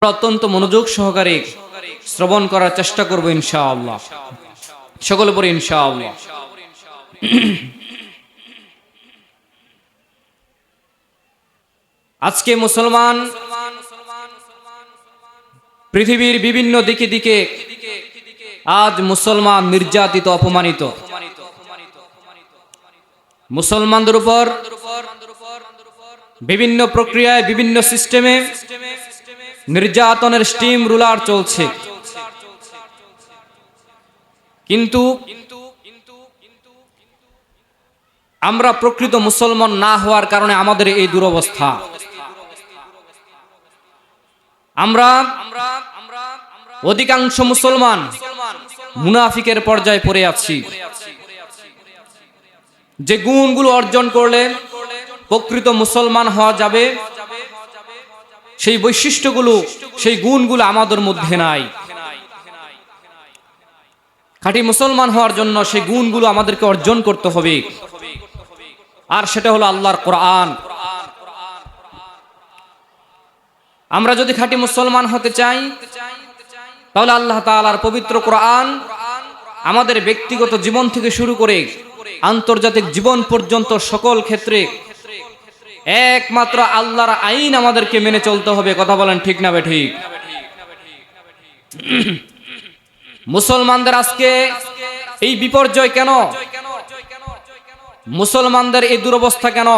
অত্যন্ত মনোযোগ সহকারে শ্রবণ করার চেষ্টা করব ইনশাআল্লাহ। সকলে পড়ি ইনশাআল্লাহ। আজকে মুসলমান পৃথিবীর বিভিন্ন দিকে দিকে আজ মুসলমান নির্যাতিত, অপমানিত। মুসলমানদের উপর বিভিন্ন প্রক্রিয়ায়, বিভিন্ন সিস্টেমে নির্যাতনের স্টিম রুলার চলছে। কিন্তু আমরা প্রকৃত মুসলমান না হওয়ার কারণে আমাদের এই দুরবস্থা। আমরা অধিকাংশ মুসলমান মুনাফিকের পর্যায়ে পড়ে আছি। যে গুণগুলো অর্জন করলে প্রকৃত মুসলমান হওয়া যাবে, সেই বৈশিষ্ট্যগুলো, সেই গুণগুলো আমাদের মধ্যে নাই। খাঁটি মুসলমান হওয়ার জন্য সেই গুণগুলো আমাদেরকে অর্জন করতে হবে, আর সেটা হলো আল্লাহর কোরআন। আমরা যদি খাঁটি মুসলমান হতে চাই, তাহলে আল্লাহ তাআলার পবিত্র কোরআন আমাদের ব্যক্তিগত জীবন থেকে শুরু করে আন্তর্জাতিক জীবন পর্যন্ত সকল ক্ষেত্রে একমাত্র আল্লাহর আইন আমাদেরকে মেনে চলতে হবে। কথা বলেন ঠিক না বেঠিক? মুসলমানদের আজকে এই বিপর্যয় কেন? মুসলমানদের এই দুরবস্থা কেন?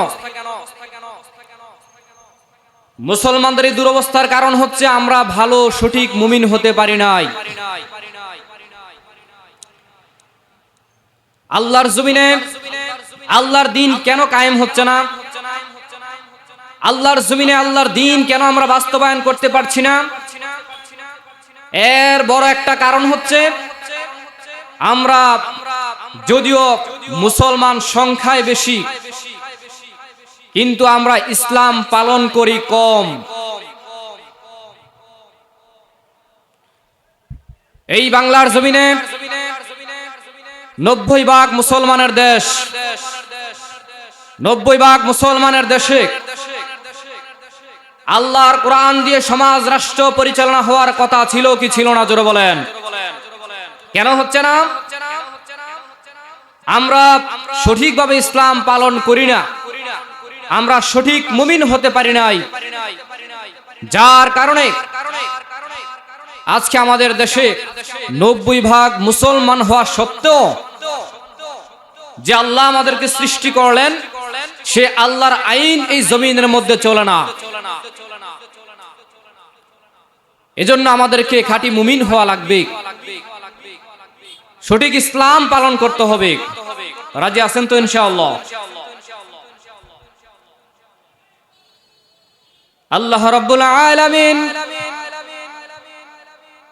মুসলমানদের এই দুরবস্থার কারণ হচ্ছে আমরা ভালো সঠিক মুমিন হতে পারি নাই। আল্লাহর জমিনে আল্লাহর দিন কেন কায়েম হচ্ছে না? আল্লাহর জমিনে আল্লাহর দিন কেন আমরা বাস্তবায়ন করতে পারছি না? এর বড় একটা কারণ হচ্ছে আমরা যদিও মুসলমান সংখ্যায় বেশি, কিন্তু আমরা ইসলাম পালন করি কম। এই বাংলার জমিনে 90% মুসলমানের দেশ। 90% মুসলমানের দেশে আল্লাহর কোরআন দিয়ে সমাজ রাষ্ট্র পরিচালনা হওয়ার কথা ছিল কি ছিল না? জোরে বলেন। কেন হচ্ছে না? আমরা সঠিকভাবে ইসলাম পালন করি না, আমরা সঠিক মুমিন হতে পারি নাই, যার কারণে আজকে আমাদের দেশে 90% মুসলমান হওয়া সত্ত্বেও যে আল্লাহ আমাদেরকে সৃষ্টি করলেন, সে আল্লাহর আইন এই জমিনের মধ্যে চলে না। এজন্য আমাদেরকে খাঁটি মুমিন হওয়া লাগবে, সঠিক ইসলাম পালন করতে হবে। রাজি আছেন তো ইনশাআল্লাহ? আল্লাহ রাব্বুল আলামিন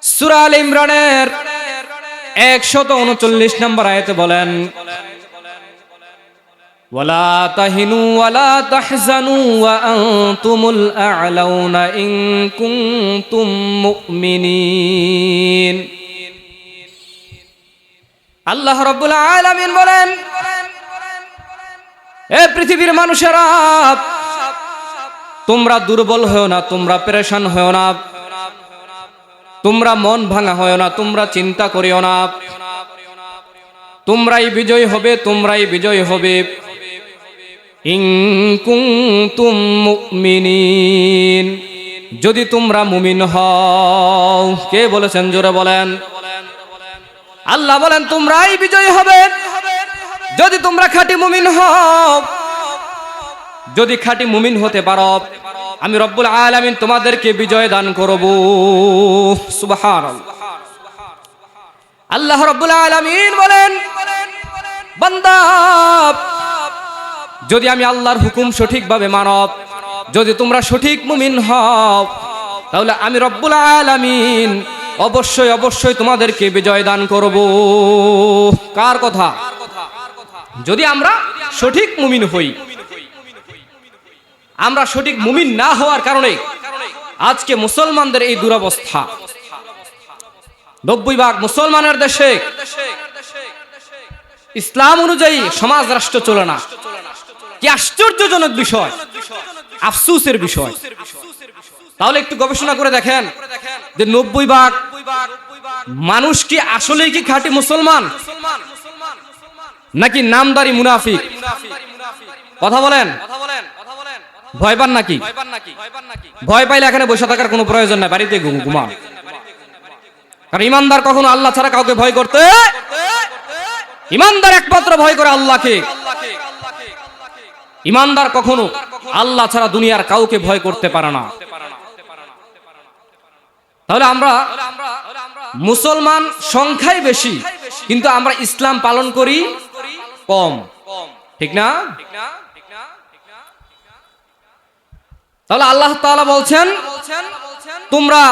সূরা আল ইমরানের 139 নম্বর আয়াতে বলেন, ওয়ালা তাহিনু ওয়ালা তাহজানু ওয়া আনতুমুল আ'লাউনা ইন কুনতুম মুমিনিন। আল্লাহ রাব্বুল আলামিন বলেন, এ পৃথিবীর মানুষেরা, তোমরা দুর্বল হও না, তোমরা পেরেশান হও না, তোমরা মন ভাঙা হও না, তোমরা চিন্তা করিও না, তোমরাই বিজয় হবে, তোমরাই বিজয় হবে। ইন কুনতুম মুমিনিন, যদি তোমরা মুমিন হও। কে বলেছেন? জোরে বলেন। আল্লাহ বলেন তোমরাই বিজয় হবে যদি তোমরা খাঁটি মুমিন হও। যদি খাঁটি মুমিন হতে পারো, আমি রব্বুল আলামিন তোমাদেরকে বিজয় দান করব। সুবহানাল্লাহ। আল্লাহ রব্বুল আলামিন বলেন, বান্দা, যদি আমি আল্লাহর হুকুম সঠিকভাবে মানো, যদি তোমরা সঠিক মুমিন হও, তাহলে আমি রব্বুল আলামিন অবশ্যই অবশ্যই তোমাদেরকে বিজয় দান করব। কার কথা? যদি আমরা সঠিক মুমিন হই। আমরা সঠিক মুমিন না হওয়ার কারণে আজকে মুসলমানদের এই দুরবস্থা। 90% মুসলমানের দেশে ইসলাম অনুযায়ী সমাজ রাষ্ট্র চলে না। কি আশ্চর্যজনক বিষয়, আফসোসের বিষয়। তাহলে একটু গবেষণা করে দেখেন যে 90% মানুষ কি আসলেই কি খাঁটি মুসলমান নাকি নামদারি মুনাফিক? কথা বলেন। ভয় পান নাকি? ভয় পাইলে এখানে বসে থাকার কোনো প্রয়োজন নাই, বাড়িতে ঘুমান। কারণ ইমানদার কখনো আল্লাহ ছাড়া কাউকে ভয় করতে, ইমানদার একমাত্র ভয় করে আল্লাহকে। ইমানদার কখনো আল্লাহ ছাড়া দুনিয়ার কাউকে ভয় করতে পারে না। তাহলে আমরা মুসলমান সংখ্যায় বেশি, কিন্তু আমরা ইসলাম পালন করি কম, ঠিক না? তাহলে আল্লাহ তাআলা বলছেন তোমরা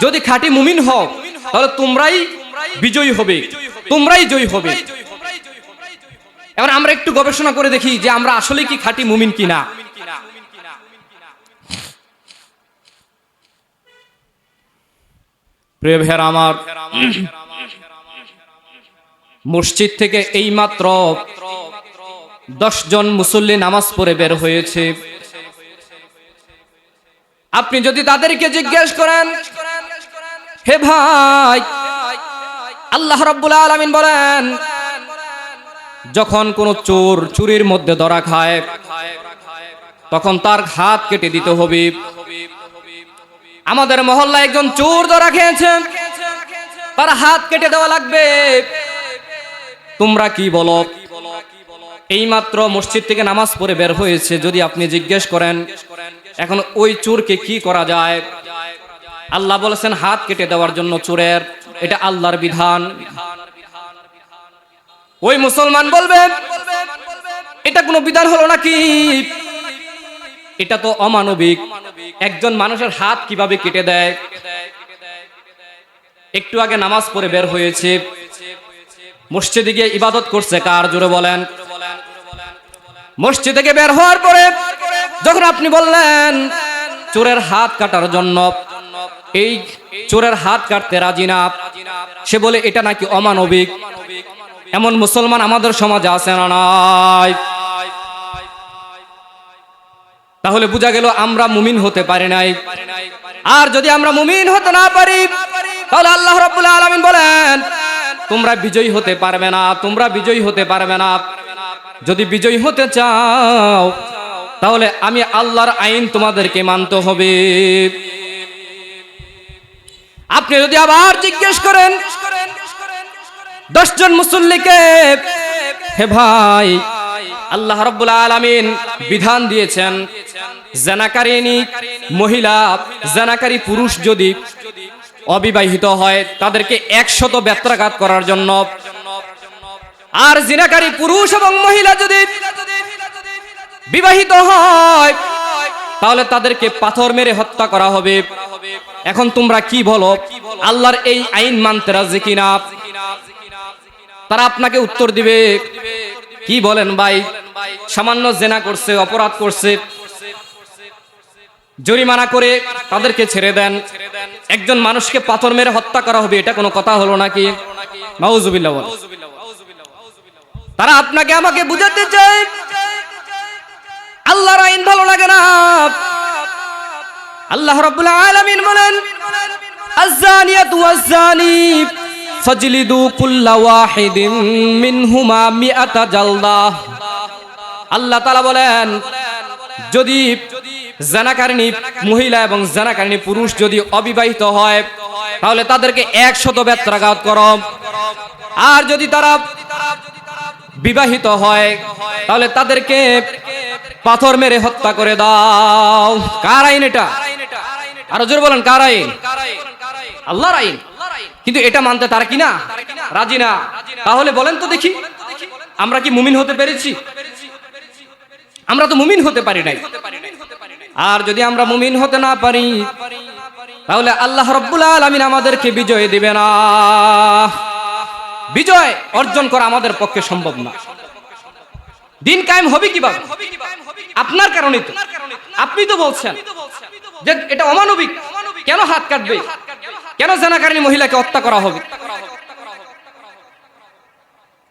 যদি খাঁটি মুমিন হও তাহলে তোমরাই বিজয়ী হবে, তোমরাই জয়ী হবে। এবার আমরা একটু গবেষণা করে দেখি যে আমরা আসলে কি খাঁটি মুমিন কিনা। প্রিয় ভাইরা আমার, মসজিদ থেকে এইমাত্র 10 জন মুসল্লি নামাজ পড়ে বের হয়েছে। আপনি যদি তাদেরকে জিজ্ঞেস করেন, হে ভাই, আল্লাহ রাব্বুল আলামিন বলেন যখন কোন চোর চুরির মধ্যে ধরা খায় তখন তার হাত কেটে দিতে হবে। আমাদের মহল্লায় একজন চোর ধরা খেয়েছে, তার হাত কেটে দেওয়া লাগবে। তোমরা কি বলো? এইমাত্র মসজিদ থেকে নামাজ পড়ে বের হয়েছে, যদি আপনি জিজ্ঞেস করেন এখন ওই চোরকে কি করা যায়, আল্লাহ বলেছেন হাত কেটে দেওয়ার জন্য চোরের, এটা আল্লাহর বিধান। ওই মুসলমান বলবে এটা কোনো বিধান হলো নাকি, এটা তো অমানবিক, একজন মানুষের হাত কিভাবে কেটে দেয়। একটু আগে নামাজ পড়ে বের হয়েছে, মসজিদে গিয়ে ইবাদত করছে কার? জোরে বলেন। মসজিদ থেকে বের হওয়ার পরে যখন আপনি বললেন চোরের হাত কাটার জন্য, এই চোরের হাত কাটতে রাজি না, সে বলে এটা নাকি অমানবিক। এমন মুসলমান আমাদের সমাজে আছে না নাই? তাহলে বোঝা গেল আমরা মুমিন হতে পারি নাই। আর যদি আমরা মুমিন হতে না পারি তাহলে আল্লাহ রাব্বুল আলামিন বলেন তোমরা বিজয়ী হতে পারবে না, তোমরা বিজয়ী হতে পারবে না। যদি বিজয়ী হতে চাও তাহলে আমি আল্লাহর আইন তোমাদেরকে মানতে হবে। আপনি যদি আবার জিজ্ঞেস করেন 10 জন মুসল্লিকে, হে ভাই, আল্লাহ রাব্বুল আলামিন বিধান দিয়েছেন জানাকারিনী মহিলা, জানাকারী পুরুষ যদি অবিবাহিত হয় তাদেরকে 100 বেত্রাঘাত করার জন্য, আর জিনাকারী পুরুষ এবং মহিলা যদি বিবাহিত হয় তাহলে তাদেরকে পাথর মেরে হত্যা করা হবে। এখন তোমরা কি বলো, আল্লাহর এই আইন মানতে রাজি কিনা? তারা আপনাকে উত্তর দিবে, কি বলেন ভাই, সামান্য জেনা করছে, অপরাধ করছে, জরিমানা করে তাদেরকে ছেড়ে দেন, একজন মানুষকে পাথর মেরে হত্যা করা হবে, এটা কোনো কথা হলো নাকি? নাউজুবিল্লাহ বলেন। তারা আপনাকে আমাকে বুঝাতে চায় আল্লাহর আইন ভালো লাগে না। আল্লাহ রাব্বুল আলামিন বলেন আয-যানিয়াতু ওয়াজ-যানি ফাজলিদু কুল্লা ওয়াহিদিন মিনহুমা মিআতা জালদাহ। আল্লাহ তাআলা বলেন যদি জানাকারিনী মহিলা এবং জানাকারিনী পুরুষ যদি অবিবাহিত হয় তাহলে তাদেরকে 100 বেত্রাঘাত করো, আর যদি তারা বিবাহিত হয় তাহলে তাদেরকে পাথর মেরে হত্যা করে দাও। কার আইন এটা? আরো জোরে বলেন, কার আইন? আল্লাহর আইন। কিন্তু এটা মানতে তারা কি না রাজি না। তাহলে বলেন তো দেখি, আমরা কি মুমিন হতে পেরেছি? আমরা তো মুমিন হতে পারি নাই। আর যদি আমরা মুমিন হতে না পারি তাহলে আল্লাহ রাব্বুল আলামিন আমাদেরকে বিজয় দিবে না। বিজয় অর্জন করা আমাদের পক্ষে সম্ভব না। দিন কায়েম হবে কিভাবে? আপনার কারণে তো। আপনি তো বলছেন যে এটা অমানবিক, কেন হাত কাটবে, কেন জানাকারিনী মহিলাকে হত্যা করা হবে?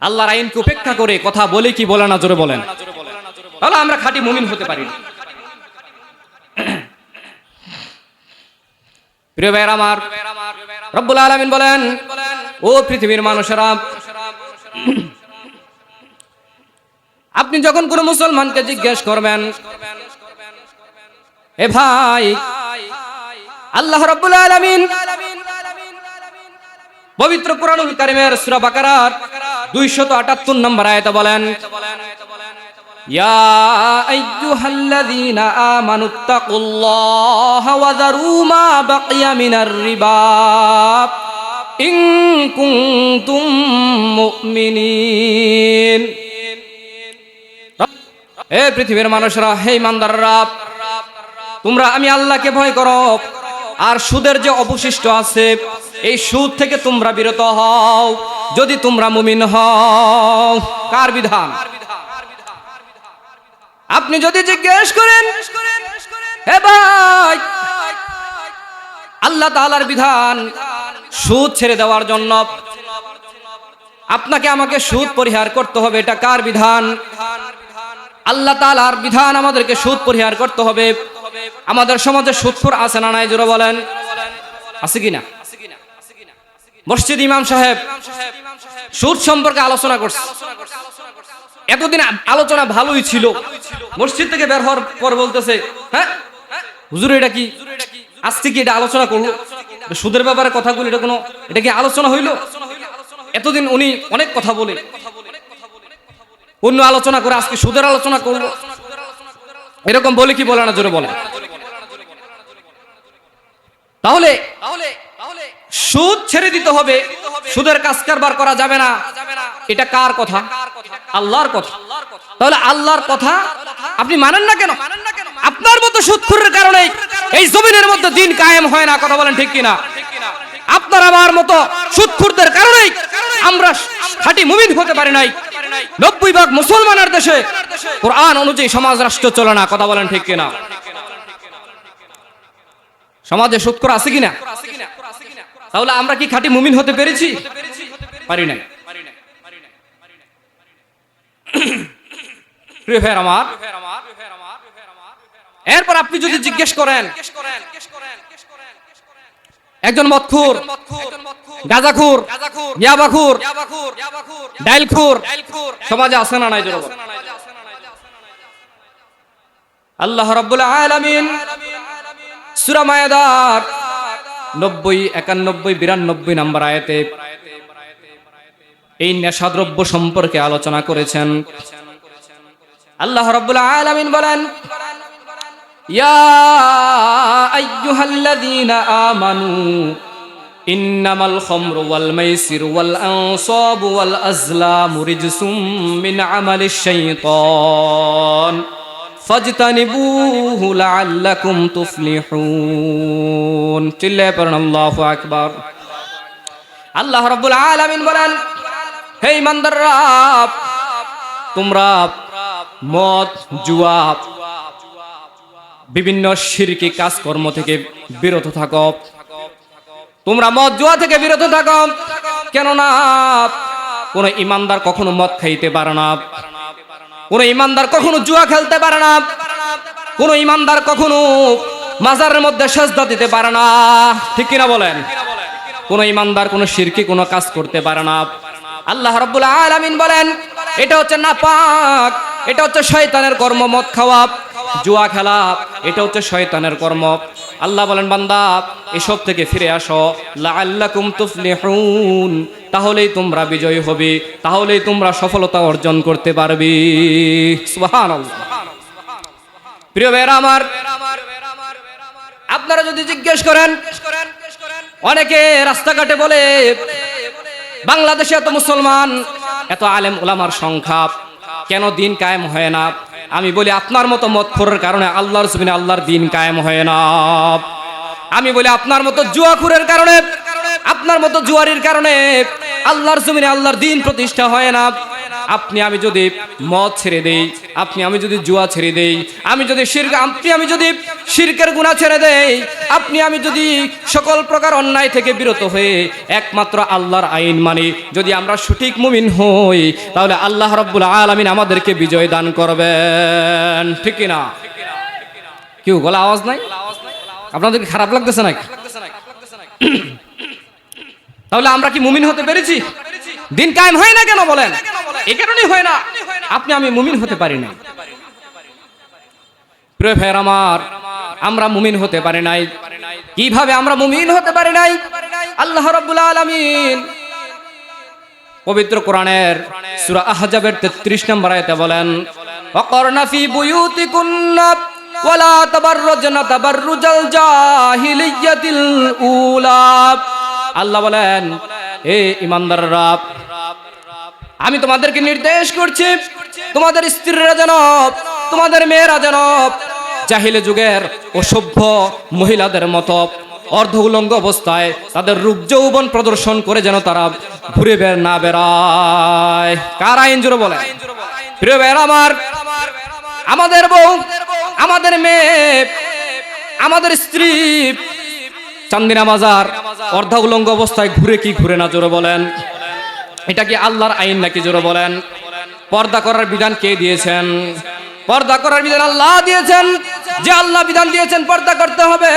আল্লাহর আইনকে উপেক্ষা করে কথা বলে কি বলে না? জোরে বলেন। তাহলে আমরা খাঁটি মুমিন হতে পারি না। প্রিয় ভাইরা আমার, রব্বুল আলামিন বলেন, ও পৃথিবীর মানুষেরা, আপনি যখন কোনো মুসলমানকে জিজ্ঞেস করবেন, এ ভাই, আল্লাহ রাব্বুল আলামিন পবিত্র কুরআনুল কারীমের সূরা বাকারার 278 নম্বর আয়াতে বলেন, ইয়া আইয়ুহাল্লাযীনা আমানুত্তাকুল্লাহা ওয়া যারু মা বাকিয়া মিনার রিবা ইন কুনতুম মুমিনিন। হে পৃথিবীর মানুষরা, হে ইমানদাররা, তোমরা আমি আল্লাহকে ভয় করো, আর সুদের যে অবশিষ্ট আছে এই সুদ থেকে তোমরা বিরত হও যদি তোমরা মুমিন হও। কার বিধান? আপনি যদি জিজ্ঞেস করেন, হে ভাই, আল্লাহ তাআলার বিধান সুদ ছেড়ে দেওয়ার জন্য আপনাকে আমাকে সুদ পরিহার করতে হবে, এটা কার বিধান? আল্লাহ তাআলার বিধান, আমাদেরকে সুদ পরিহার করতে হবে। আমাদের সমাজে সুদখোর আছে না নাই? জোরে বলেন, আছে কিনা? মসজিদ ইমাম সাহেব সুদ সম্পর্কে আলোচনা করছে। এতদিন আলোচনা ভালোই ছিল, মসজিদ থেকে বের হওয়ার পর বলতেছে, হ্যাঁ হুজুর এটা কি, আজকে কি এটা আলোচনা করলো? সুদের ব্যাপারে কথাগুলো এটা কি আলোচনা হইলো? এতদিন উনি অনেক কথা বলে অন্য আলোচনা করে আজকে সুদের আলোচনা করলো, এরকম বলে কি বলে না? জোরে বলে। তাহলে সুদ ছেড়ে দিতে হবে, সুদের কাজ কারবার করা যাবে না, এটা কার কথা? আল্লাহর কথা। তাহলে আল্লাহর কথা আপনি মানেন না কেন? আপনার মতো সুদখোরের কারণে এই জমিনের মধ্যে দিন কায়েম হয় না। কথা বলেন ঠিক কিনা? আপনার আমার মতো সুদখোরদের কারণেই আমরা খাঁটি মুমিন হতে পারি নাই। 90% মুসলমানের দেশে কোরআন অনুযায়ী সমাজ রাষ্ট্র চলে না। কথা বলেন ঠিক কিনা? সমাজে সুদখোর আছে কিনা? তাহলে আমরা কি খাঁটি মুমিন হতে পেরেছি? পারি নাই। প্রিয় ভাইরা আমার, এরপর আপনি যদি জিজ্ঞেস করেন, একজন মদখোর, গাঁজাখোর, ইয়াবাখোর, ডাইলখোর সমাজে আছে না নাই? জোরে বলেন। আল্লাহ রাব্বুল আলামিন সূরা মায়েদার 90, 91, 92 নম্বর আয়াতে এই নেশাদ্রব্য সম্পর্কে আলোচনা করেছেন। আল্লাহ রাব্বুল আলামিন বলেন, ইয়া আইয়ুহাল্লাযীনা আমানু ইন্নামাল খামরু ওয়াল মাইসিরু ওয়াল আনসাবু ওয়াল আজলামু রিজসুম মিন আমালিশ শাইতান ফাজতানিবুহু লাআল্লাকুম তুফলিহুন। চিল্লায়ে পড়ুন আল্লাহু আকবার। আল্লাহ রাব্বুল আলামিন বলেন, হে ইমানদাররা, তোমরা মদ, জুয়া, বিভিন্ন শিরকি কাজকর্ম থেকে বিরত থাকো। তোমরা মদ জুয়া থেকে বিরত থাকো, কেননা কোন ইমানদার কখনো মদ খাইতে পারে না, কোন ইমানদার কখনো জুয়া খেলতে পারে না, কোন ইমানদার কখনো মাজারের মধ্যে সেজদা দিতে পারে না। ঠিক কিনা বলেন? কোন ইমানদার কোন শিরকি কোন কাজ করতে পারে না। আল্লাহ রাব্বুল আলামিন বলেন, এটা হচ্ছে নাপাক, এটা হচ্ছে শয়তানের কর্ম। মদ খাওয়া, জুয়া খেলা, এটা হচ্ছে শয়তানের কর্ম। আল্লাহ বলেন, বান্দা এসব থেকে ফিরে আসো, লাআল্লাকুম তুফলিহুন, তাহলেই তোমরা বিজয়ী হবে, তাহলেই তোমরা সফলতা অর্জন করতে পারবে। সুবহানাল্লাহ। প্রিয় ভাইরা আমার, আপনারা যদি জিজ্ঞেস করেন, অনেকে রাস্তাঘাটে বলে বাংলাদেশে এত মুসলমান, এত আলেম ওলামার সংখ্যা, কেন দিন কায়েম হয় না? আমি বলি, আপনার মতো মদখোরের কারণে আল্লাহর জমিনে আল্লাহর দিন কায়েম হয় না। আমি বলি, আপনার মতো জুয়াখোরের কারণে, আপনার মতো জুয়ারির কারণে আল্লাহর জমিনে আল্লাহর দিন প্রতিষ্ঠা হয় না। আমি যদি মদ ছেড়ে দেই, আমি যদি জুয়া ছেড়ে দেই, আমি যদি শিরকের গুনাহ ছেড়ে দেই, আমি যদি সকল প্রকার অন্যায় থেকে বিরত হয়ে একমাত্র আল্লাহর আইন মানি, যদি আমরা সঠিক মুমিন হই, তাহলে আল্লাহ রাব্বুল আলামিন আমাদেরকে বিজয় দান করবেন। ঠিক কি না? কেউ গলা আওয়াজ নাই? আপনাদের কি খারাপ লাগতেছে নাকি? তাহলে আমরা কি মুমিন হতে পেরেছি? দিন কায়েম হয় না কেন বলেন? এই কারণেই হয় না, আপনি আমি মুমিন হতে পারি না। প্রিয় ভাইয়ের আমার, আমরা মুমিন হতে পারি নাই। কিভাবে আমরা মুমিন হতে পারি নাই? আল্লাহ রাব্বুল আলামিন পবিত্র কোরআনের সূরা আহজাবের 33 নম্বর আয়াতে বলেন, ওয়াকরনা ফি বুয়ুতিকুন্না ওয়ালা তাবাররুজনা তাবাররুজাল জাহিলিয়াতিল উলা। আল্লাহ বলেন, হে ঈমানদাররা, আমি তোমাদেরকে নির্দেশ করছি, তোমাদের স্ত্রীরা যেন, তোমাদের মেয়েরা যেন জাহিলি যুগের অসভ্য মহিলাদের মতো অর্ধ উলঙ্গ অবস্থায় তাদের রূপ যৌবন প্রদর্শন করে যেন তারা ঘুরে না বেড়ায়। কার আইন জোরে বলে? প্রিয় ভাইরা আমার, আমাদের বউ, আমাদের মেয়ে, আমাদের স্ত্রী চান্দিনা বাজার অর্ধ উলঙ্গ অবস্থায় ঘুরে কি ঘুরে না জোরে বলেন? এটা কি আল্লাহর আইন নাকি জোরে বলেন? পর্দা করার বিধান কে দিয়েছেন? পর্দা করার বিধান আল্লাহ দিয়েছেন। যে আল্লাহ বিধান দিয়েছেন পর্দা করতে হবে,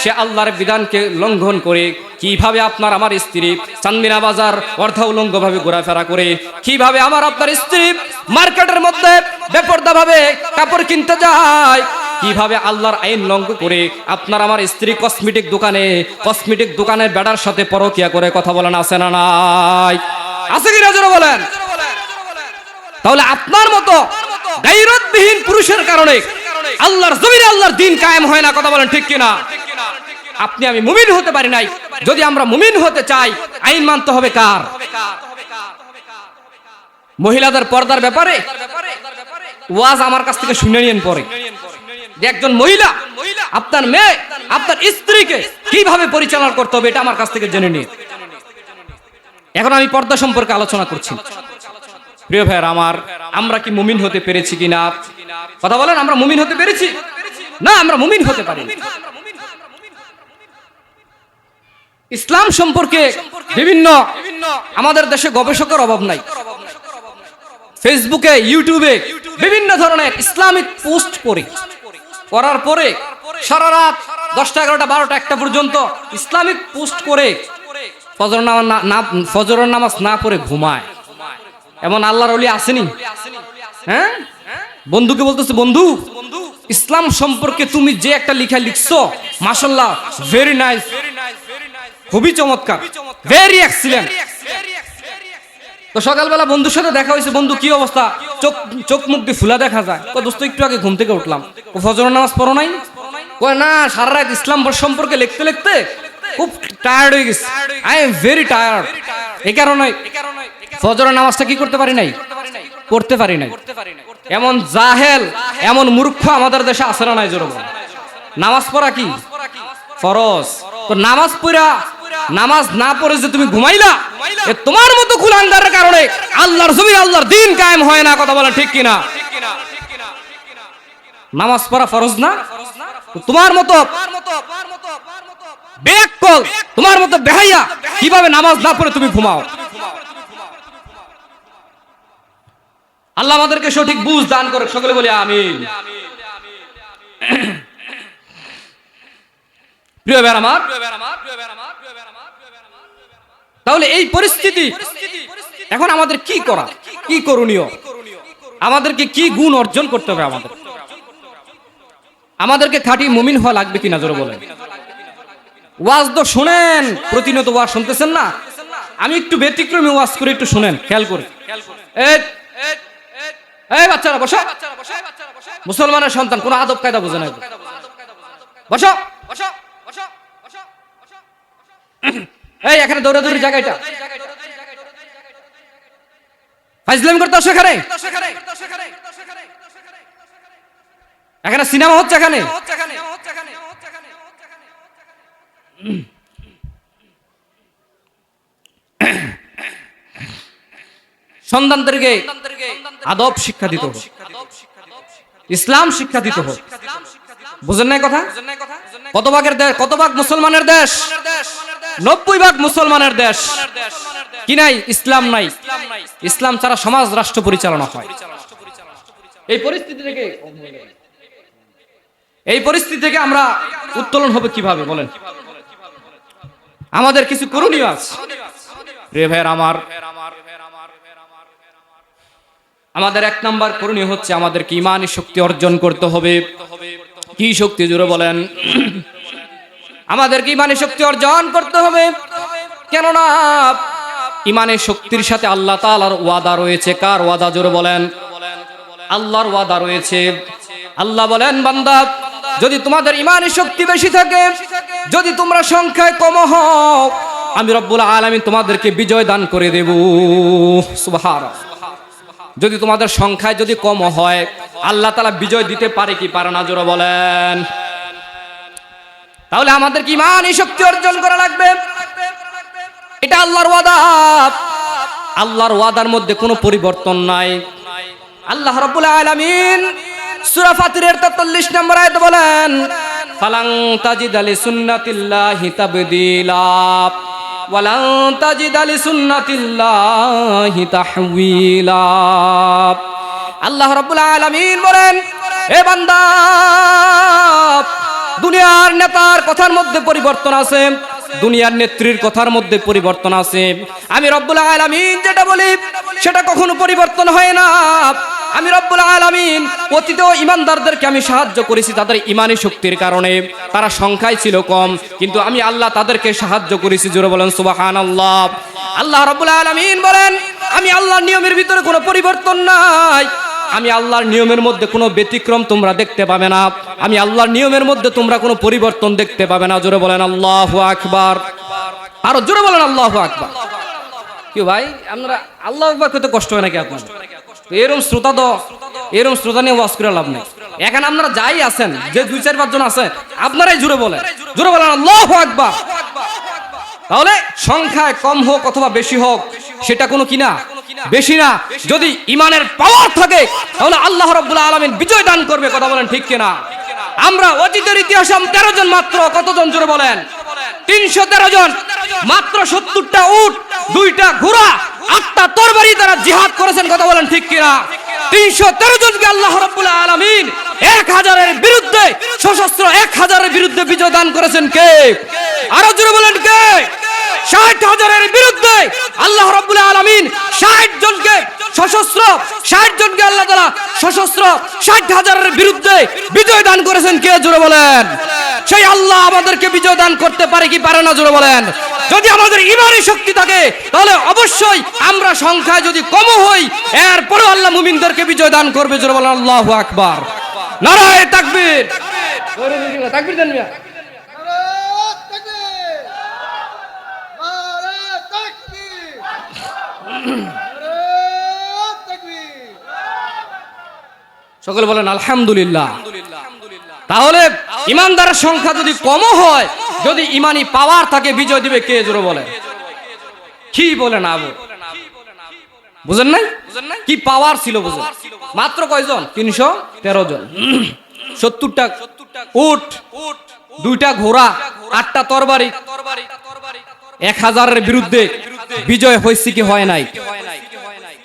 সে আল্লাহর বিধানকে লঙ্ঘন করে কিভাবে আপনার আমার স্ত্রী চান্দিনা বাজার অর্ধ উলঙ্গ ভাবে ঘোরাফেরা করে, কিভাবে আমার আপনার স্ত্রী মার্কেটের মধ্যে বেপর্দা ভাবে কাপড় কিনতে যায়, কিভাবে আল্লাহর আইন লঙ্ঘন করে আপনার আমার স্ত্রী কসমেটিক দোকানের বেড়ার সাথে পরকিয়া করে, কথা বলেন আছে না নাই? আছে কি না জোরে বলেন? তাহলে আপনার মতো গায়রতবিহীন পুরুষের কারণে আল্লাহর জমিনে আল্লাহর দ্বীন কায়েম হয় না, কথা বলেন ঠিক কিনা? আপনি আমি মুমিন হতে পারি নাই। যদি আমরা মুমিন হতে চাই, আইন মানতে হবে কার? মহিলাদের পর্দার ব্যাপারে ওয়াজ আমার কাছ থেকে শুনে নিন পরে, যে একজন মহিলা আপনার মেয়ে আপনার স্ত্রীকে কিভাবে পরিচালনা করতে হবে এটা আমার কাছ থেকে জেনে নিন। এখন আমি পর্দা সম্পর্কে আলোচনা করছি। প্রিয় ভাইয়ের আমার, আমরা কি মুমিন হতে পেরেছি কিনা? কথা বলেন, আমরা মুমিন হতে পেরেছি? না, আমরা মুমিন হতে পারিনি। ইসলাম সম্পর্কে বিভিন্ন আমাদের দেশে গবেষকের অভাব নাই। ফেসবুকে, ইউটিউবে বিভিন্ন ধরনের ইসলামিক পোস্ট করার পরে সারা রাত 10টা 11টা 12টা 1টা পর্যন্ত ইসলামিক পোস্ট করে ফজরের নামাজ না পড়ে ঘুমায়। এমন আল্লাহর ওলি আসেনি? হ্যাঁ, বন্ধুকে বলতেছে, বন্ধু ইসলাম সম্পর্কে তুমি যে একটা লেখা লিখছো, মাশাআল্লাহ, ভেরি নাইস, খুবই চমৎকার, ভেরি এক্সিলেন্ট। তো সকালবেলা বন্ধুর সাথে দেখা হয়েছে, বন্ধু কি অবস্থা? চোখ মুখ দিয়ে ফুলা দেখা যায়। দোস্ত একটু আগে ঘুম থেকে উঠলাম। ফজরের নামাজ পড়ো নাই? কয় না, সারা রাত ইসলাম সম্পর্কে লিখতে লিখতে খুব টায়ার্ড হয়ে গেছে, আই এম ভেরি টায়ার্ড। এই কারণে ফজরের নামাজটা কি করতে পারি নাই, পড়তে পারি নাই। এমন জাহেল, এমন মূর্খ আমাদের দেশে আছে না নাই জোরে বলেন? নামাজ পড়া কি ফরজ? তো নামাজ না পড়ে যে তুমি ঘুমাইলা, তোমার মতো কুলাঙ্গারের কারণে আল্লাহর জমিনে আল্লাহর দ্বীন কায়েম হয় না, কথা বলেন ঠিক কিনা? নামাজ পড়া ফরজ না? তোমার মতো বেয়াক্কল, তোমার মতো বেহাইয়া কিভাবে নামাজ না পড়ে তুমি ঘুমাও? আল্লাহ আমাদেরকে সঠিক বুঝ দান করে, সকলে বলি আমিন। প্রিয় ভাইরা আমার, তাহলে এই পরিস্থিতি এখন আমাদের কি করা, কি করণীয়? আমাদেরকে কি গুণ অর্জন করতে হবে? আমাদেরকে খাঁটি মুমিন হওয়া লাগবে কিনা জোরে বলেন? ওয়াজ তো শুনেন, প্রতিনিয়ত ওয়াজ শুনতেছেন না? আমি একটু ব্যতিক্রমী ওয়াজ করে, একটু শুনেন, খেয়াল করে। এই বাচ্চারা বসো, মুসলমানের সন্তান, কোন আদব কায়দা বোঝে না, বসো। এই এখানে দৌড়াদৌড়ি জায়গাটা, ফাইজলামি করতে আসো এখানে। এখানে সিনেমা হচ্ছে, এখানে সন্তানদেরকে আদব শিক্ষা দিতে হবে, ইসলাম শিক্ষা দিতে হবে। বুঝেন নাই কথা? কত ভাগের দেশ, কত ভাগ মুসলমানের দেশ? 90% মুসলমানের দেশ। কি নাই? ইসলাম নাই। ইসলাম ছাড়া সমাজ রাষ্ট্র পরিচালনা হয়। এই পরিস্থিতি থেকে আমরা উত্তোলন হবে কিভাবে বলেন? আমাদের কিছু করণীয় আছে রে ভাইয়ের আমার। আমাদের এক নাম্বার করণীয় হচ্ছে আমাদেরকে ঈমানি শক্তি অর্জন করতে হবে। কি শক্তি জোরে বলেন? আমাদেরকে ঈমানি শক্তি অর্জন করতে হবে, কেননা ঈমানের শক্তির সাথে আল্লাহ তাআলার ওয়াদা রয়েছে। কার ওয়াদা জোরে বলেন? আল্লাহর ওয়াদা রয়েছে। আল্লাহ বলেন, বান্দা যদি তোমাদের ঈমানি শক্তি বেশি থাকে, যদি তোমরা সংখ্যায় কম হও, আমি রব্বুল আলামিন তোমাদেরকে বিজয় দান করে দেব। সুবহানাল্লাহ। যদি তোমাদের সংখ্যায় যদি কম হয়, আল্লাহ তাআলা বিজয় দিতে পারে কি পারে না জোরে বলেন? তাহলে আমাদেরকে ঈমানি শক্তি অর্জন করা লাগবে। এটা আল্লাহর ওয়াদা। আল্লাহর ওয়াদার মধ্যে কোনো পরিবর্তন নাই। আল্লাহ রাব্বুল আলামিন সূরা ফাতিরের 43 নম্বর আয়াতে বলেন, ফালাং তাজিদা লিসুন্নাতিল্লাহি তাবদীলা ওয়ালাং তাজিদা লিসুন্নাতিল্লাহি তাহওয়িলা। আল্লাহ রাব্বুল আলামিন বলেন, হে বান্দা, দুনিয়ার নেতার কথার মধ্যে পরিবর্তন আছে, দুনিয়ার নেত্রীর কথার মধ্যে পরিবর্তন আছে। আমি রব্বুল আলামিন যেটা বলি সেটা কখনো পরিবর্তন হয় না। আমি রব্বুল আলামিন অতীতেও ঈমানদারদেরকে আমি সাহায্য করেছি তাদের ঈমানি শক্তির কারণে। তারা সংখ্যায় ছিল কম, কিন্তু আমি আল্লাহ তাদেরকে সাহায্য করেছি। জোরে বলেন সুবহানাল্লাহ। আল্লাহ রব্বুল আলামিন বলেন, আমি আল্লাহর নিয়মের ভিতরে কোনো পরিবর্তন নাই। আমি আল্লাহর নিয়মের মধ্যে কোনো ব্যতিক্রম তোমরা দেখতে পাবে না। আমি আল্লাহর নিয়মের মধ্যে তোমরা কোনো পরিবর্তন দেখতে পাবে না। জোরে বলেন আল্লাহু আকবার। আরো জোরে বলেন আল্লাহু আকবার। কি ভাই, আপনারা আল্লাহু আকবার করতে কষ্ট হয় নাকি আপনার? এরকম শ্রোতা নিয়ে ওয়াজ করে লাভ নেই। এখানে আপনারা যাই আছেন, যে 2-4-5 জন আছে, আপনারাই জোরে বলেন আল্লাহু আকবার। তাহলে সংখ্যায় কম হোক অথবা বেশি হোক, সেটা কোনো কি না, বেশি না। যদি ঈমানের পাওয়ার থাকে, তাহলে আল্লাহ রাব্বুল আলামিন বিজয় দান করবে। কথা বলেন ঠিক কিনা? আমরা অতীতের ইতিহাসে 13 জন মাত্র, কতজন জোরে বলেন? 313 জন মাত্র। 70টা উট, 2টা ঘোড়া, 8টা তরবারি দ্বারা জিহাদ করেছেন। কথা বলেন ঠিক কিনা? 313 জনকে আল্লাহ রাব্বুল আলামিন 1000-এর বিরুদ্ধে, সশস্ত্র 1000-এর বিরুদ্ধে বিজয় দান করেছেন। কে? আরো জোরে বলেন কে? 60,000-এর বিরুদ্ধে আল্লাহ রাব্বুল আলামিন 60 জনকে সশস্ত্র, 60 জনকে আল্লাহ তাআলা সশস্ত্র 60,000-এর বিরুদ্ধে বিজয় দান করেছেন। কে? জোরে বলেন। সেই আল্লাহ আমাদেরকে বিজয় দান করতে পারে কি পারে না? জোরে বলেন। যদি আমাদের ঈমানি শক্তি থাকে, তাহলে অবশ্যই আমরা সংখ্যায় যদি কম হই, এরপরও আল্লাহ মুমিনদেরকে বিজয় দান করবে। জোরে বলেন আল্লাহু আকবার। নারায়ে তাকবীর। তাকবীর দেন মিয়া। সকলে বলেন আলহামদুলিল্লাহ। তাহলে ঈমানদারের সংখ্যা যদি কম হয়, যদি ঈমানি পাওয়ার থাকে, বিজয় দিবে কে? জোরে বলেন। কি বলেন আবু? বুঝেন নাই? কি পাওয়ার ছিল বুঝেন? মাত্র কয়জন? 313 জন। 70টা উট, 2টা ঘোড়া, 8টা তরবারি, 1000-এর বিরুদ্ধে বিজয় হয়েছে কি হয় নাই?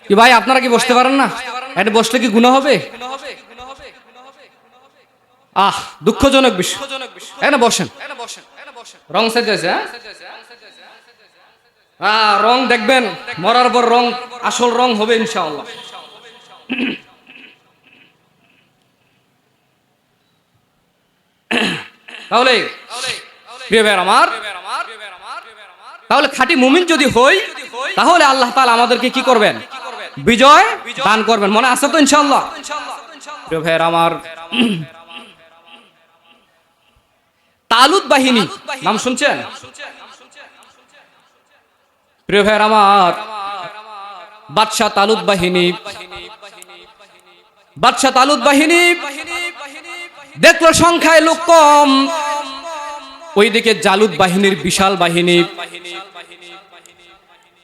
কি ভাই, আপনারা কি বসতে পারেন না? এটা বসলে কি গুনাহ হবে? দুঃখজনক বিষয়। এখানে বসেন। রং সেট হয়েছে। রং দেখবেন, মরার পর রং, আসল রং হবে ইনশাআল্লাহ। তাহলে প্রিয় ভাইরা আমার, তাহলে খাঁটি মুমিন যদি হই, তাহলে আল্লাহ তাআলা আমাদেরকে কি করবেন? বিজয় দান করবেন। মনে আছে তো ইনশাআল্লাহ? প্রিয় ভাইরা আমার, তালুত বাহিনী নাম শুনছেন? প্রিয় ভাইরা আমার, বাদশাহ তালুত বাহিনী দেখলো সংখ্যায় লোক কম, ওইদিকে জালুত বাহিনীর বিশাল বাহিনী।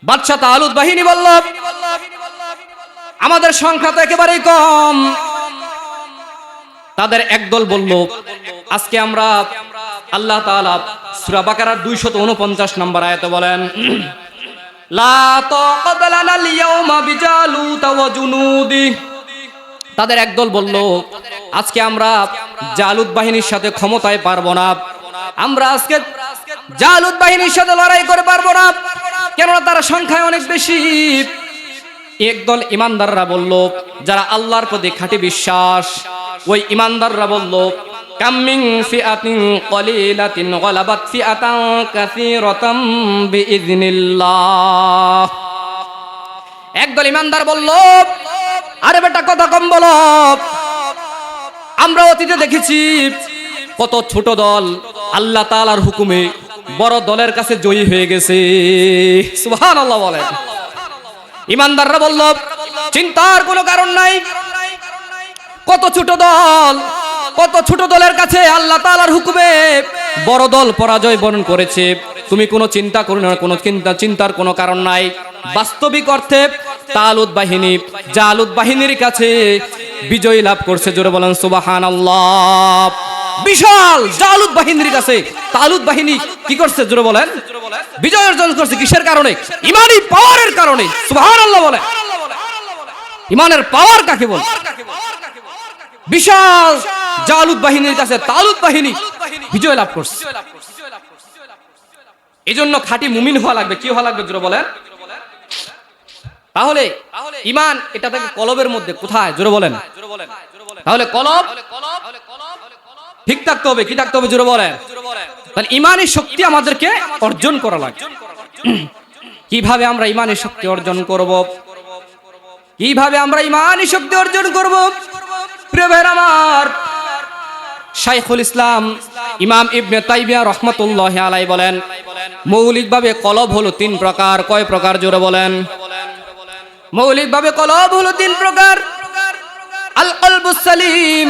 বাদশাহ তালুত বাহিনী বলল, আমাদের সংখ্যা তো একেবারেই কম। তাদের একদল বলল, আজকে আমরা, আল্লাহ তাআলা সূরা বাকারার 249 নম্বর আয়াতে বলেন, লা তাকাতা লানাল ইয়াউমা বিজালুত ওয়া জুনুদি। তাদের একদল বলল, আজকে আমরা জালুত বাহিনীর সাথে ক্ষমতায় পারবো না। আমরা আজকে জালুত বাহিনীর সাথে লড়াই করে পারবো না, কেননা তারা সংখ্যায় অনেক বেশি। একদল ইমানদাররা বলল, যারা আল্লাহর প্রতি খাঁটি বিশ্বাস, ওই ইমানদাররা বলল, কামিং ফিআতিন কলিলাতিন গলাবাত ফিআতান কাসীরাতাম বিইذনিল্লাহ। একদল ইমানদার বলল, আরে বেটা কথা কম বলো, আমরা অতীতে দেখেছি কত ছোট দল আল্লাহ তাআলার হুকুমে বড় দলের কাছে জয়ী হয়ে গেছে। সুবহানাল্লাহ বলেন। ইমানদাররা বলল, চিন্তার কোনো কারণ নাই, কত ছোট দলের কাছে আল্লাহ তাআলার হুকুমে বড় দল পরাজয় বরণ করেছে, তুমি কোনো চিন্তা করো না, কোনো চিন্তার কোনো কারণ নাই। বাস্তবিক অর্থে তালুত বাহিনী জালুত বাহিনীর কাছে বিজয় লাভ করছে। জোরে বলেন সুবহানাল্লাহ। বিশাল জালুত বাহিনীর কাছে তালুত বাহিনী কি করছে? জোরে বলেন, বিজয় অর্জন করছে। কিসের কারণে? ইমানি পাওয়ারের কারণে। সুবহানাল্লাহ বলেন। ইমানের পাওয়ার কাকে বলে? বিশাল জালুত বাহিনীর কাছে তালুত বাহিনী বিজয় লাভ করছে। এজন্য খাঁটি মুমিন হওয়া লাগবে। কি হওয়া লাগবে? জোরে বলেন। তাহলে ঈমান এটা থেকে কলবের মধ্যে কোথায়? জোরে বলেন। তাহলে কলব ঠিক থাকতে হবে। কি থাকতে হবে? জোরে বলেন। তাহলে ঈমানের শক্তি আমাদেরকে অর্জন করা লাগবে। কিভাবে আমরা ঈমানের শক্তি অর্জন করব? কিভাবে আমরা ঈমানের শক্তি অর্জন করব? প্রিয় ভাইরা আমার, শাইখুল ইসলাম ইমাম ইবনে তাইমিয়া রাহমাতুল্লাহি আলাইহি বলেন, মৌলিকভাবে কলব হলো 3 প্রকার। কয় প্রকার? জোরে বলেন। মৌলিকভাবে কলব হলো 3 প্রকার। আল কলবুস সালিম,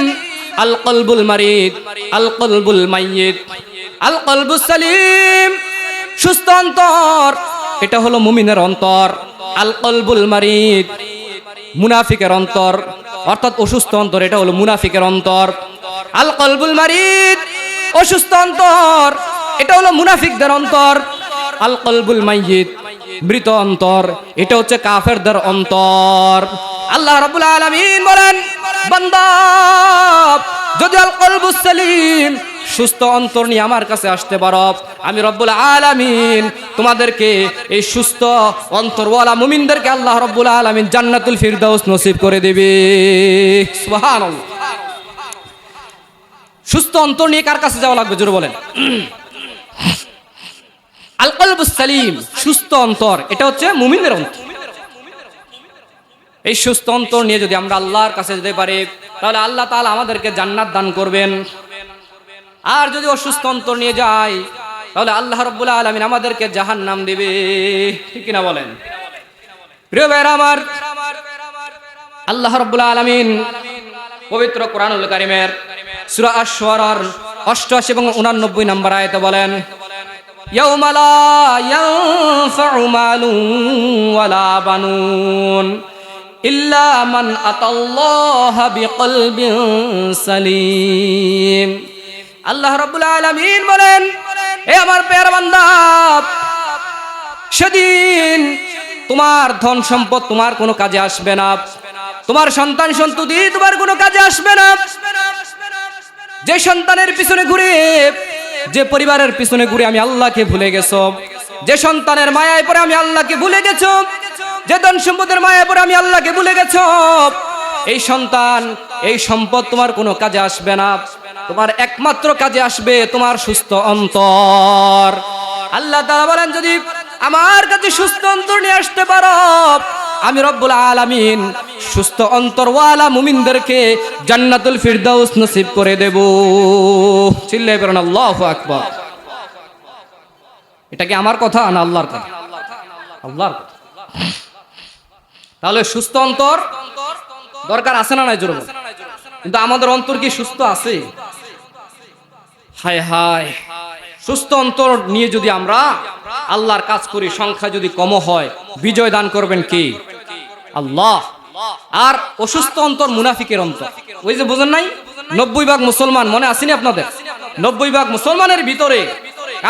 আল কলবুল মারিদ, আল কলবুল মাইয়িত। আল কলবুস সালিম সুস্থ অন্তর, এটা হলো মুমিনের অন্তর। আল কলবুল মারিদ মুনাফিকের অন্তর, অর্থাৎ অসুস্থ অন্তর, এটা হলো মুনাফিকের অন্তর। আল কলবুল মারিদ অসুস্থ অন্তর, এটা হলো মুনাফিকদের অন্তর। আল কলবুল মাইয়িত মৃত অন্তর, এটা হচ্ছে কাফেরদের অন্তর। আল্লাহ রাব্বুল আলামিন বলেন, বান্দা যদি আল কলবুস সালিম সুস্থ অন্তর নিয়ে আমার কাছে আসতে পারো, আমি রব্বুল আলামিন তোমাদেরকে এই সুস্থ অন্তরওয়ালা মুমিনদেরকে আল্লাহ রব্বুল আলামিন জান্নাতুল ফিরদাউস নসিব করে দেবে। সুবহানাল্লাহ। সুস্থ অন্তর নিয়ে কার কাছে যাওয়া লাগবে? জোরে বলেন। আল কলবুস সালিম সুস্থ অন্তর, এটা হচ্ছে মুমিনের অন্তর। এই সুস্থ অন্তর নিয়ে যদি আমরা আল্লাহর কাছে যেতে পারি, তাহলে আল্লাহ তাআলা আমাদেরকে জান্নাত দান করবেন। আর যদি অসুস্থ অন্তর নিয়ে যাই, তাহলে আল্লাহ রাব্বুল আলামিন আমাদেরকে জাহান্নাম দিবে। ঠিক কিনা বলেন? প্রিয় ভাইরা আমার, আল্লাহ রাব্বুল আলামিন পবিত্র কোরআনুল কারীমের সূরা আশ-শুআরার 88 এবং 89 নম্বর আয়াতে বলেন, ইয়াউমা লা ইয়ানফাউ মালুন ওয়ালা বানুন ইল্লা মান আতাল্লাহা বিকলবিন সালিম। আল্লাহ রাব্বুল আলামিন বলেন, হে আমার প্রিয় বান্দা, সেদিন তোমার ধন সম্পদ তোমার কোনো কাজে আসবে না, তোমার সন্তান সন্ততি তোমার কোনো কাজে আসবে না। যে সন্তানের পিছনে ঘুরে, যে পরিবারের পিছনে ঘুরে আমি আল্লাহকে ভুলে গেছো, যে সন্তানের মায়ায় পড়ে আমি আল্লাহকে ভুলে গেছো, যে ধন সম্পদের মায়ায় পড়ে আমি আল্লাহকে ভুলে গেছো, এই সন্তান এই সম্পদ তোমার কোনো কাজে আসবে না। তোমার একমাত্র কাজে আসবে তোমার সুস্থ অন্তর। আল্লাহ তাআলা বলেন, যদি আমার কাছে সুস্থ অন্তর নিয়ে আসতে পারো, আমি রব্বুল আলামিন সুস্থ অন্তরওয়ালা মুমিনদেরকে জান্নাতুল ফিরদাউস নসিব করে দেব। চিল্লায়ে বলেন আল্লাহু আকবার। এটা কি আমার কথা না আল্লাহর কথা? আল্লাহর কথা। তাহলে সুস্থ অন্তর দরকার আছে না নাই? জোরে বলেন। কিন্তু আমাদের অন্তর কি সুস্থ আছে? হায় হায়, সুস্থ অন্তর নিয়ে যদি আমরা আল্লাহর কাজ করি, সংখ্যা যদি কম হয়, বিজয় দান করবেন কে? আল্লাহ। আর অসুস্থ অন্তর মুনাফিকের অন্তর। ওই যে বুঝেন নাই, 90% মুসলমান, মনে আসেনি আপনাদের? 90% মুসলমানের ভিতরে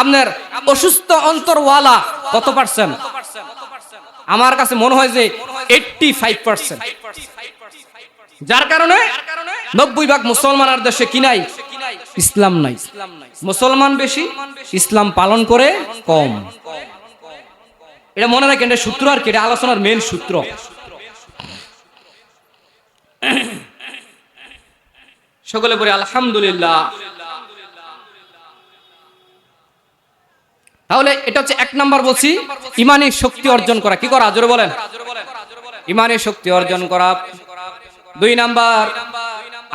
আপনার অসুস্থ অন্তরওয়ালা কত পার্সেন্ট? আমার কাছে মনে হয় যে 85%। যার কারণে 90% মুসলমানের দেশে কি নাই? ইসলাম নাই। মুসলমান বেশি, ইসলাম পালন করে কম। এটা মনে রাখেন, এটা সূত্র আর কি, এটা আলোচনার মেন সূত্র। সকলে বলে আলহামদুলিল্লাহ। তাহলে এটা হচ্ছে 1 নাম্বার বলছি, ইমানি শক্তি অর্জন করা। কি করা? জোরে বলেন। ইমানি শক্তি অর্জন করা। 2 নাম্বার,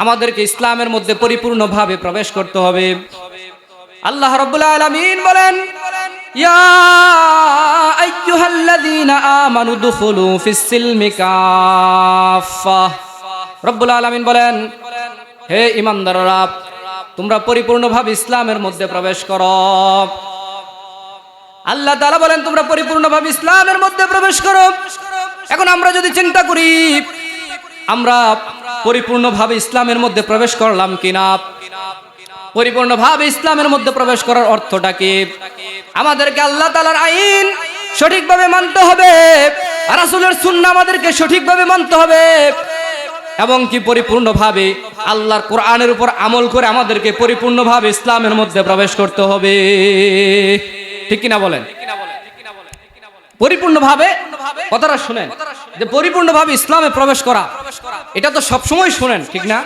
আমাদেরকে ইসলামের মধ্যে পরিপূর্ণভাবে প্রবেশ করতে হবে। আল্লাহ রাব্বুল আলামিন বলেন, ইয়া আইয়ুহাল্লাযীনা আমানু দুখুলু ফিস-সিলমি কাফা। রব্বুল আলামিন বলেন, হে ঈমানদাররা, তোমরা পরিপূর্ণভাবে ইসলামের মধ্যে প্রবেশ করো। আল্লাহ তাআলা বলেন, তোমরা পরিপূর্ণভাবে ইসলামের মধ্যে প্রবেশ করো। এখন আমরা যদি চিন্তা করি, আমরা পরিপূর্ণভাবে ইসলামের মধ্যে প্রবেশ করলাম কিনা? পরিপূর্ণভাবে ইসলামের মধ্যে প্রবেশ করার অর্থটা কি? আমাদেরকে আল্লাহ তাআলার আইন সঠিকভাবে মানতে হবে, রাসূলের সুন্নাহ আমাদেরকে সঠিকভাবে মানতে হবে, এবং কি পরিপূর্ণভাবে আল্লাহর কোরআনের উপর আমল করে আমাদেরকে পরিপূর্ণভাবে ইসলামের মধ্যে প্রবেশ করতে হবে। ঠিক কিনা বলেন? পরিপূর্ণভাবে, কথাটা শুনেন, যে পরিপূর্ণভাবে ইসলামে প্রবেশ করা, এটা তো সবসময় শুনেন, ঠিক না?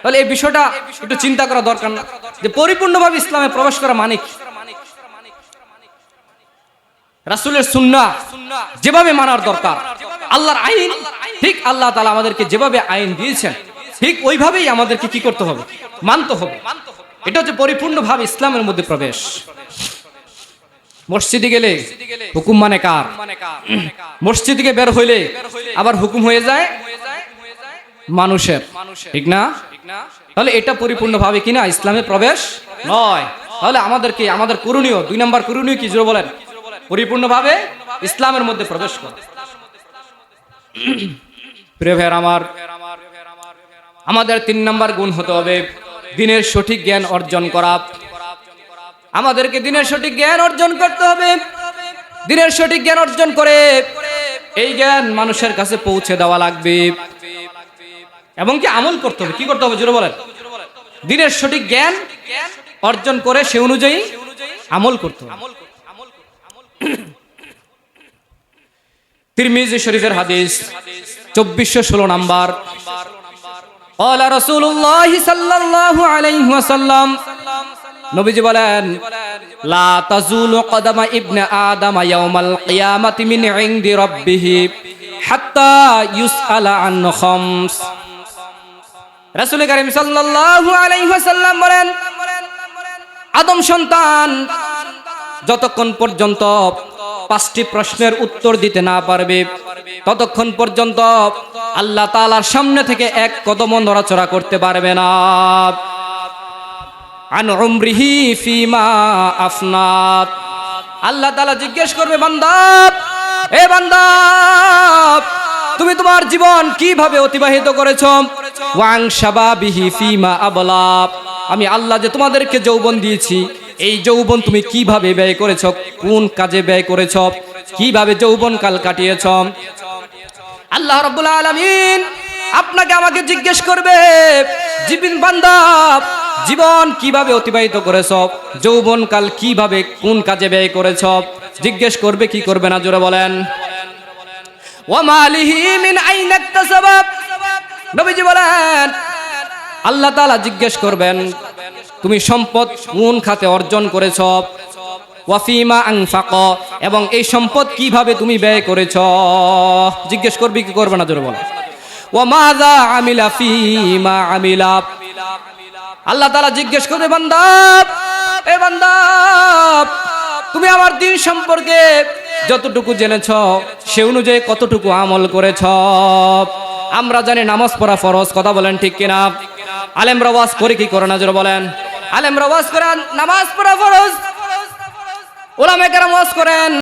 তাহলে এই বিষয়টা একটু চিন্তা করা দরকার না, যে পরিপূর্ণভাবে ইসলামে প্রবেশ করা মানে কি? রাসূলের সুন্নাহ যেভাবে মানার দরকার, আল্লাহর আইন ঠিক আল্লাহ তাআলা আমাদেরকে যেভাবে আইন দিয়েছেন ঠিক ওইভাবেই আমাদেরকে কি করতে হবে? মানতে হবে। এটা হচ্ছে পরিপূর্ণভাবে ইসলামের মধ্যে প্রবেশ। মসজিদে গেলে হুকুম মানে কার? মসজিদ থেকে বের হইলে আবার হুকুম হয়ে যায় মানুষের, ঠিক না? তাহলে এটা পরিপূর্ণভাবে কিনা ইসলামে প্রবেশ নয়। তাহলে আমাদেরকে, আমাদের করণীয়, 2 নাম্বার করণীয় কি? জোরে বলেন। পরিপূর্ণভাবে ইসলামের মধ্যে প্রবেশ করা। প্রিয় ভাইরা আমার, আমাদের 3 নাম্বার গুণ হতে হবে দ্বীনের সঠিক জ্ঞান অর্জন করা। আমাদেরকে দ্বীনের সঠিক জ্ঞান অর্জন করতে হবে। দ্বীনের সঠিক জ্ঞান অর্জন করে এই জ্ঞান মানুষের কাছে পৌঁছে দেওয়া লাগবে, এবং কি আমল করতে হবে। কি করতে হবে? জোরে বলেন। দ্বীনের সঠিক জ্ঞান অর্জন করে সে অনুযায়ী আমল করতে হবে। তিরমিজি শরীফের হাদিস 2416 নাম্বার, ক্বালা রাসূলুল্লাহ সাল্লাল্লাহু আলাইহি ওয়াসাল্লাম, নবীজি বলেন, লা তাজুলু কদামা ইবনে আদম ইয়াউমাল কিয়ামাতি মিন ইনদি রাব্বিহি হাত্তা ইউসআলা আন খামস। রাসূল কারীম সাল্লাল্লাহু আলাইহি ওয়াসাল্লাম বলেন, আদম সন্তান যতক্ষণ পর্যন্ত 5টি প্রশ্নের উত্তর দিতে না পারবে, ততক্ষণ পর্যন্ত আল্লাহ তাআলার সামনে থেকে 1 কদম নড়াচড়া করতে পারবে না। আন উমরিহি ফিমা আফনাত। আল্লাহ তাআলা জিজ্ঞেস করবে, বান্দা, এ বান্দা, তুমি তোমার জীবন কিভাবে অতিবাহিত করেছো? ওয়াং শাবাবিহি ফিমা আবলা। আমি আল্লাহ যে তোমাদেরকে যৌবন দিয়েছি, এই যৌবন তুমি কিভাবে ব্যয় করেছো? কোন কাজে ব্যয় করেছো? কিভাবে যৌবন কাল কাটিয়েছো? আল্লাহ রাব্বুল আলামিন আপনাকে আমাকে জিজ্ঞেস করবে, জীবিন বান্দা, জীবন কিভাবে অতিবাহিত করেছো? যৌবন কাল কিভাবে কোন কাজে ব্যয় করেছো? জিজ্ঞেস করবে, কি করবে না? জোরে বলেন। ওয়া মালিহি মিন আইনা ইকতাসাবা। নবীজি বলেন, আল্লাহ তাআলা জিজ্ঞেস করবেন, তুমি সম্পদ কোন খাতে অর্জন করেছো? ওয়া ফিমা আনফাকা, এবং এই সম্পদ কিভাবে তুমি ব্যয় করেছো? জিজ্ঞেস করবে, কি করবে না? জোরে বলেন। ওয়া মাযা আমিলা ফিমা আমিলা। আল্লাহ তাআলা জিজ্ঞেস করবে, বান্দা, এ বান্দা, তুমি আমার দ্বীন সম্পর্কে যতটুকু জেনেছো সে অনুযায়ী কতটুকু আমল করেছো? আমরা জানি নামাজ পড়া ফরজ, কথা বলেন ঠিক কিনা? আলেমরা ওয়াজ করে, কি করে না? জোরে বলেন। আলেমরা ওয়াজ করেন নামাজ পড়া ফরজ, উলামায়ে কেরাম ওয়াজ করেন